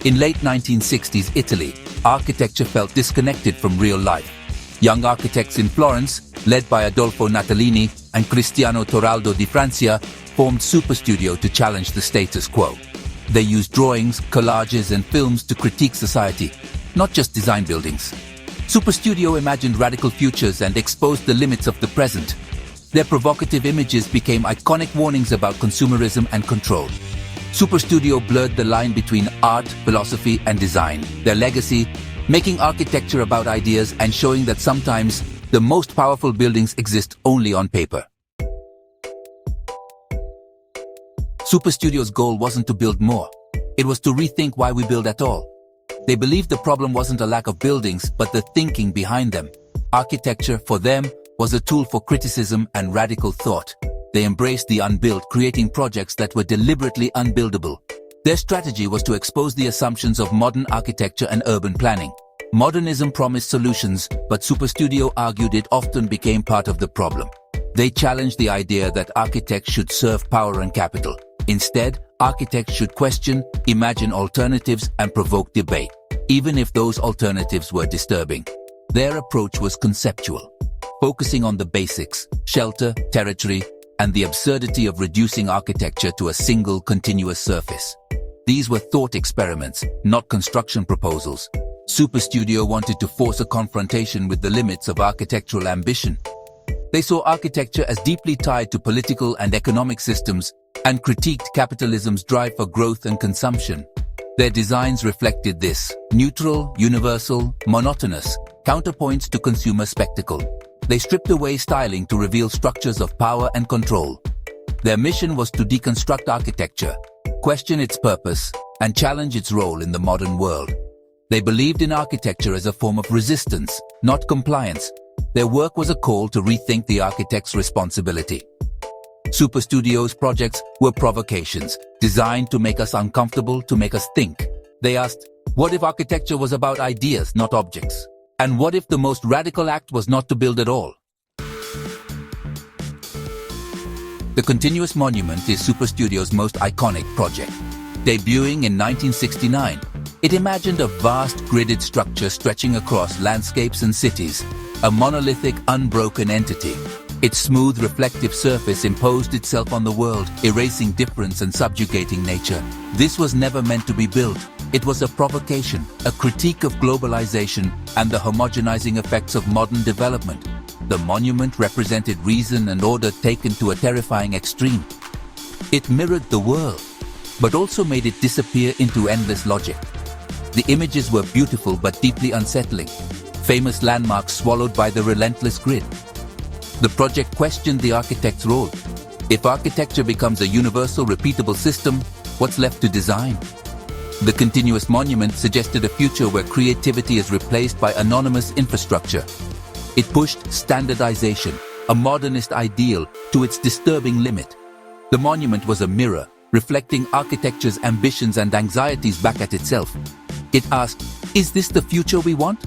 In late 1960s Italy, architecture felt disconnected from real life. Young architects in Florence, led by Adolfo Natalini and Cristiano Toraldo di Francia, formed Superstudio to challenge the status quo. They used drawings, collages, and films to critique society, not just design buildings. Superstudio imagined radical futures and exposed the limits of the present. Their provocative images became iconic warnings about consumerism and control. Superstudio blurred the line between art, philosophy, and design. Their legacy, making architecture about ideas and showing that sometimes the most powerful buildings exist only on paper. Superstudio's goal wasn't to build more. It was to rethink why we build at all. They believed the problem wasn't a lack of buildings, but the thinking behind them. Architecture, for them, was a tool for criticism and radical thought. They embraced the unbuilt, creating projects that were deliberately unbuildable. Their strategy was to expose the assumptions of modern architecture and urban planning. Modernism promised solutions, but Superstudio argued it often became part of the problem. They challenged the idea that architects should serve power and capital. Instead, architects should question, imagine alternatives, and provoke debate, even if those alternatives were disturbing. Their approach was conceptual, focusing on the basics, shelter, territory, and the absurdity of reducing architecture to a single continuous surface. These were thought experiments, not construction proposals. Superstudio wanted to force a confrontation with the limits of architectural ambition. They saw architecture as deeply tied to political and economic systems and critiqued capitalism's drive for growth and consumption. Their designs reflected this: neutral, universal, monotonous, counterpoints to consumer spectacle. They stripped away styling to reveal structures of power and control. Their mission was to deconstruct architecture, question its purpose, and challenge its role in the modern world. They believed in architecture as a form of resistance, not compliance. Their work was a call to rethink the architect's responsibility. Superstudio's projects were provocations, designed to make us uncomfortable, to make us think. They asked, what if architecture was about ideas, not objects? And what if the most radical act was not to build at all? The Continuous Monument is Superstudio's most iconic project. Debuting in 1969, it imagined a vast gridded structure stretching across landscapes and cities, a monolithic, unbroken entity. Its smooth, reflective surface imposed itself on the world, erasing difference and subjugating nature. This was never meant to be built. It was a provocation, a critique of globalization and the homogenizing effects of modern development. The monument represented reason and order taken to a terrifying extreme. It mirrored the world, but also made it disappear into endless logic. The images were beautiful but deeply unsettling, famous landmarks swallowed by the relentless grid. The project questioned the architect's role. If architecture becomes a universal, repeatable system, what's left to design? The Continuous Monument suggested a future where creativity is replaced by anonymous infrastructure. It pushed standardization, a modernist ideal, to its disturbing limit. The monument was a mirror, reflecting architecture's ambitions and anxieties back at itself. It asked, is this the future we want?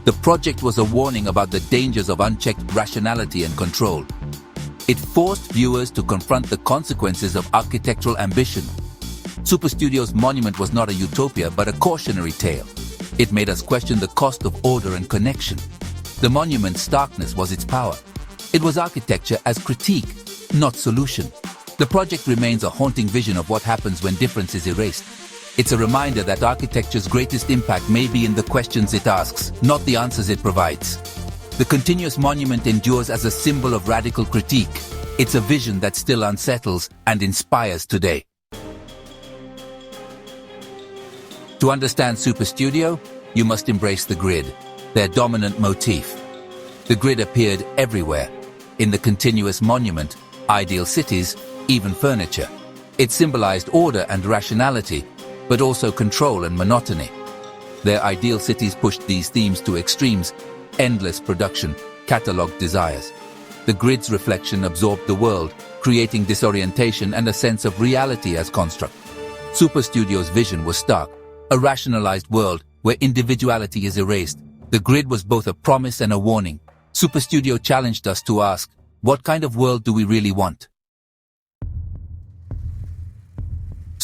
The project was a warning about the dangers of unchecked rationality and control. It forced viewers to confront the consequences of architectural ambition. Superstudio's monument was not a utopia, but a cautionary tale. It made us question the cost of order and connection. The monument's starkness was its power. It was architecture as critique, not solution. The project remains a haunting vision of what happens when difference is erased. It's a reminder that architecture's greatest impact may be in the questions it asks, not the answers it provides. The Continuous Monument endures as a symbol of radical critique. It's a vision that still unsettles and inspires today. To understand Superstudio, you must embrace the grid, their dominant motif. The grid appeared everywhere, in the Continuous Monument, ideal cities, even furniture. It symbolized order and rationality, but also control and monotony. Their ideal cities pushed these themes to extremes: endless production, catalogued desires. The grid's reflection absorbed the world, creating disorientation and a sense of reality as construct. Superstudio's vision was stark, a rationalized world where individuality is erased. The grid was both a promise and a warning. Superstudio challenged us to ask, what kind of world do we really want?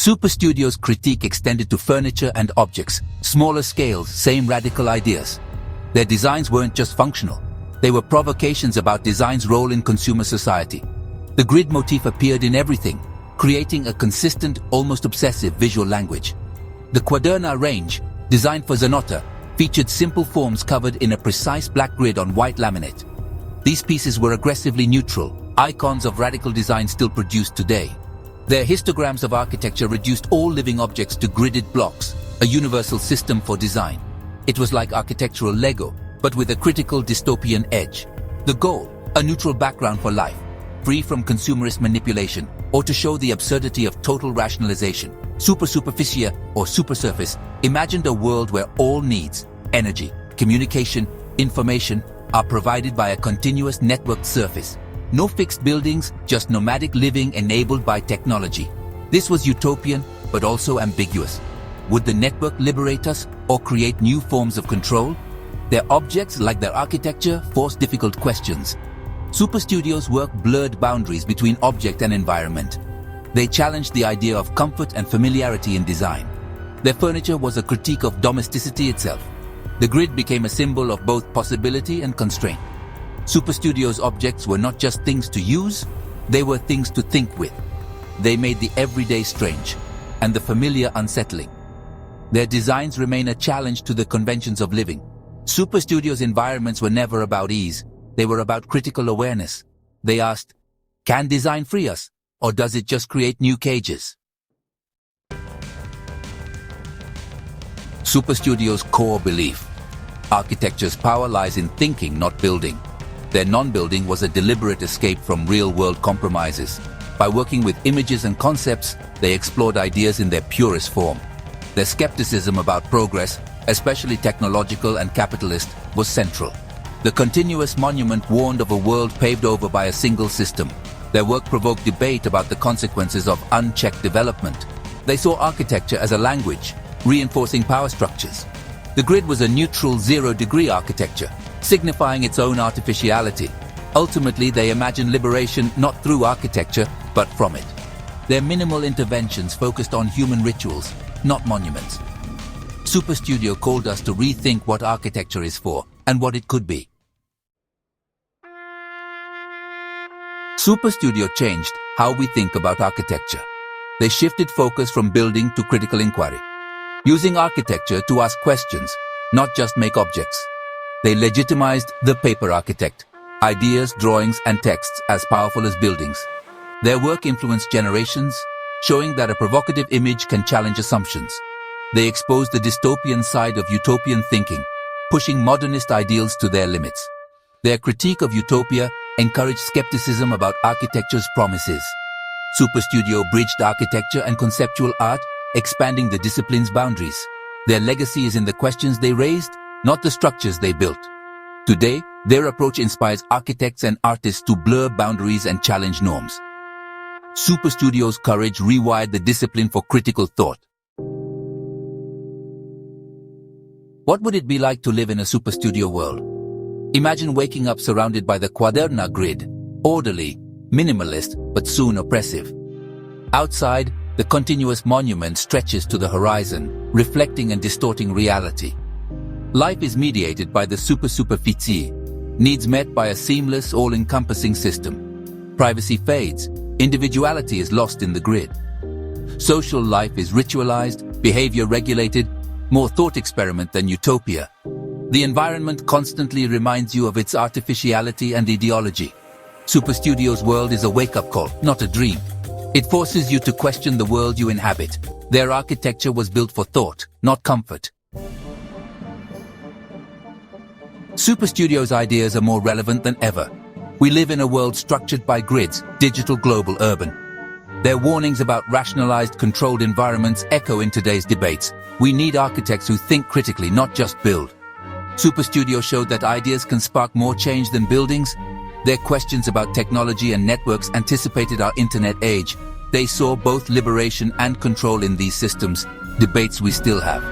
Super Studio's critique extended to furniture and objects, smaller scales, same radical ideas. Their designs weren't just functional. They were provocations about design's role in consumer society. The grid motif appeared in everything, creating a consistent, almost obsessive visual language. The Quaderna range, designed for Zanotta, featured simple forms covered in a precise black grid on white laminate. These pieces were aggressively neutral, icons of radical design still produced today. Their histograms of architecture reduced all living objects to gridded blocks, a universal system for design. It was like architectural Lego, but with a critical dystopian edge. The goal, a neutral background for life, free from consumerist manipulation, or to show the absurdity of total rationalization. Superficie, or supersurface, imagined a world where all needs, energy, communication, information, are provided by a continuous networked surface. No fixed buildings, just nomadic living enabled by technology. This was utopian, but also ambiguous. Would the network liberate us or create new forms of control? Their objects, like their architecture, force difficult questions. Super Studio's work blurred boundaries between object and environment. They challenged the idea of comfort and familiarity in design. Their furniture was a critique of domesticity itself. The grid became a symbol of both possibility and constraint. Super Studio's objects were not just things to use, they were things to think with. They made the everyday strange, and the familiar unsettling. Their designs remain a challenge to the conventions of living. Super Studio's environments were never about ease, they were about critical awareness. They asked, can design free us, or does it just create new cages? Super Studio's core belief. Architecture's power lies in thinking, not building. Their non-building was a deliberate escape from real-world compromises. By working with images and concepts, they explored ideas in their purest form. Their skepticism about progress, especially technological and capitalist, was central. The continuous monument warned of a world paved over by a single system. Their work provoked debate about the consequences of unchecked development. They saw architecture as a language, reinforcing power structures. The grid was a neutral zero-degree architecture, signifying its own artificiality. Ultimately, they imagined liberation not through architecture, but from it. Their minimal interventions focused on human rituals, not monuments. Super Studio called us to rethink what architecture is for and what it could be. Super Studio changed how we think about architecture. They shifted focus from building to critical inquiry, using architecture to ask questions, not just make objects. They legitimized the paper architect, ideas, drawings, and texts as powerful as buildings. Their work influenced generations, showing that a provocative image can challenge assumptions. They exposed the dystopian side of utopian thinking, pushing modernist ideals to their limits. Their critique of utopia encouraged skepticism about architecture's promises. Super Studio bridged architecture and conceptual art, expanding the discipline's boundaries. Their legacy is in the questions they raised, not the structures they built. Today, their approach inspires architects and artists to blur boundaries and challenge norms. Super Studio's courage rewired the discipline for critical thought. What would it be like to live in a Super Studio world? Imagine waking up surrounded by the Quaderna grid, orderly, minimalist, but soon oppressive. Outside, the continuous monument stretches to the horizon, reflecting and distorting reality. Life is mediated by the superficie, needs met by a seamless, all-encompassing system. Privacy fades, individuality is lost in the grid. Social life is ritualized, behavior regulated, more thought experiment than utopia. The environment constantly reminds you of its artificiality and ideology. Super Studio's world is a wake-up call, not a dream. It forces you to question the world you inhabit. Their architecture was built for thought, not comfort. Super Studio's ideas are more relevant than ever. We live in a world structured by grids, digital, global, urban. Their warnings about rationalized, controlled environments echo in today's debates. We need architects who think critically, not just build. Super Studio showed that ideas can spark more change than buildings. Their questions about technology and networks anticipated our internet age. They saw both liberation and control in these systems, debates we still have.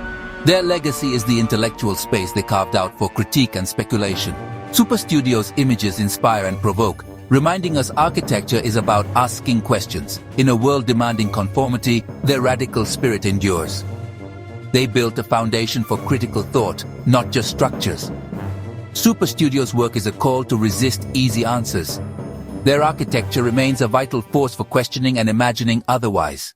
Their legacy is the intellectual space they carved out for critique and speculation. Super Studio's images inspire and provoke, reminding us architecture is about asking questions. In a world demanding conformity, their radical spirit endures. They built a foundation for critical thought, not just structures. Super Studios' work is a call to resist easy answers. Their architecture remains a vital force for questioning and imagining otherwise.